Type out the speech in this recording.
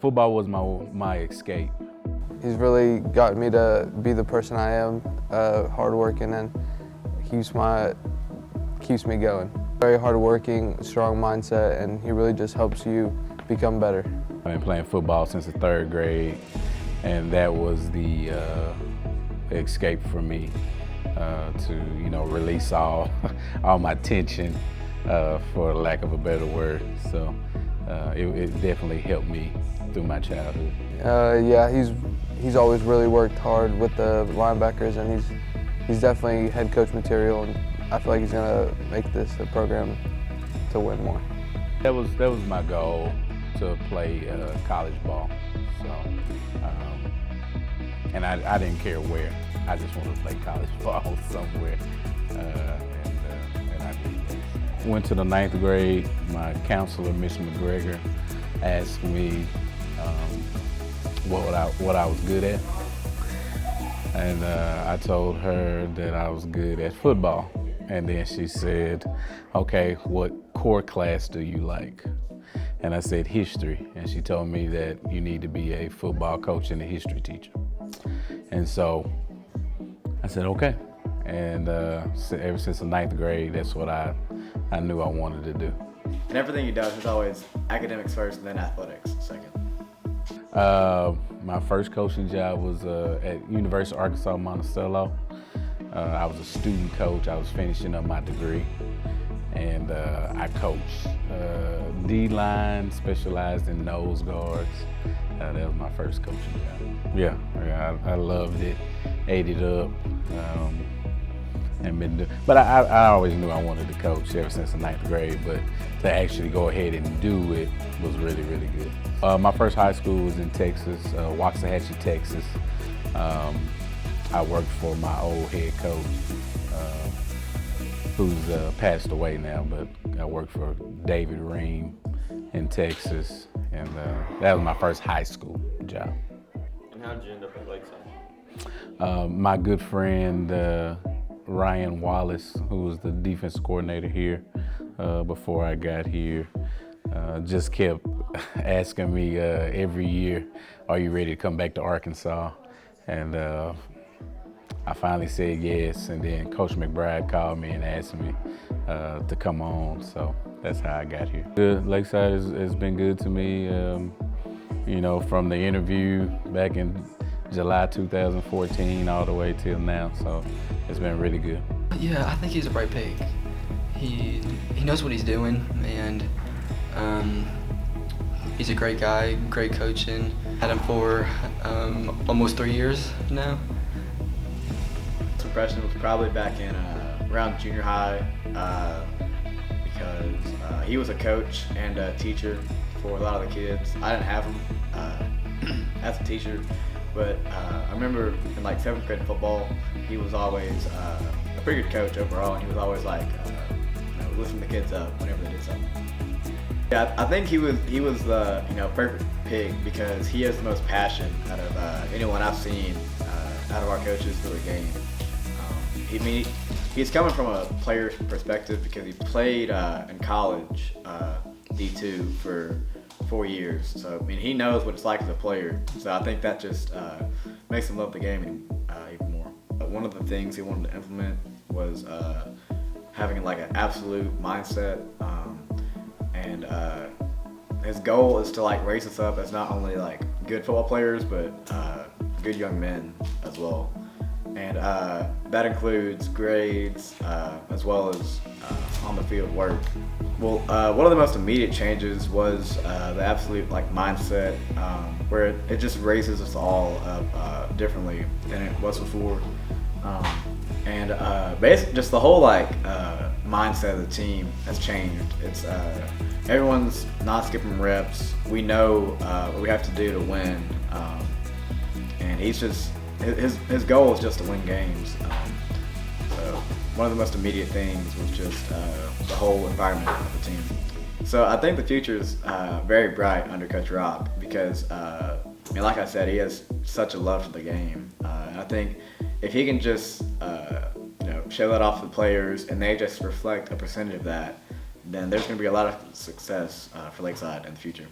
Football was my escape. He's really got me to be the person I am, hardworking, and keeps me going. Very hardworking, strong mindset, and he really just helps you become better. I've been playing football since the 3rd grade, and that was the escape for me to release all my tension, for lack of a better word. So it definitely helped me through my childhood. Yeah, he's always really worked hard with the linebackers, and he's definitely head coach material, and I feel like he's gonna make this a program to win more. That was my goal, to play college ball. So, and I didn't care where. I just wanted to play college ball somewhere, and I did. Went to the 9th grade. My counselor, Miss McGregor, asked me what I was good at, and I told her that I was good at football. And then she said, "Okay, what core class do you like?" And I said history, and she told me that you need to be a football coach and a history teacher. And so I said, okay. And ever since the 9th grade, that's what I knew I wanted to do. And everything he does is always academics first and then athletics second. My first coaching job was at University of Arkansas, Monticello. I was a student coach. I was finishing up my degree. And I coached D-line, specialized in nose guards. That was my first coaching job. Yeah, I loved it, ate it up, and been doing. But I always knew I wanted to coach ever since the 9th grade. But to actually go ahead and do it was really, really good. My first high school was in Texas, Waxahachie, Texas. I worked for my old head coach, who's passed away now, but I worked for David Ream in Texas, and that was my first high school job. And how did you end up at Lakeside? My good friend, Ryan Wallace, who was the defense coordinator here before I got here, just kept asking me every year, "Are you ready to come back to Arkansas?" And I finally said yes, and then Coach McBride called me and asked me to come on, so that's how I got here. Lakeside has been good to me, from the interview back in July 2014 all the way till now, so it's been really good. Yeah, I think he's a bright pick. He knows what he's doing, and he's a great guy, great coaching. Had him for almost 3 years now. Impression was probably back in around junior high, because he was a coach and a teacher for a lot of the kids. I didn't have him as a teacher, but I remember in like 7th grade football, he was always a pretty good coach overall, and he was always like lifting the kids up whenever they did something. Yeah, I think he was the perfect pick because he has the most passion out of anyone I've seen out of our coaches for the game. He's coming from a player's perspective because he played in college D2 for 4 years. So he knows what it's like as a player. So I think that just makes him love the game even more. One of the things he wanted to implement was having like an absolute mindset, and his goal is to like raise us up as not only like good football players but good young men as well. And that includes grades as well as on the field work. Well, one of the most immediate changes was the absolute mindset, where it just raises us all up differently than it was before. And basically just the whole mindset of the team has changed. It's everyone's not skipping reps. We know what we have to do to win, and he's just his goal is just to win games. So one of the most immediate things was just the whole environment of the team. So I think the future is very bright under Coach Rock because, like I said, he has such a love for the game. And I think if he can just show that off to the players and they just reflect a percentage of that, then there's going to be a lot of success for Lakeside in the future.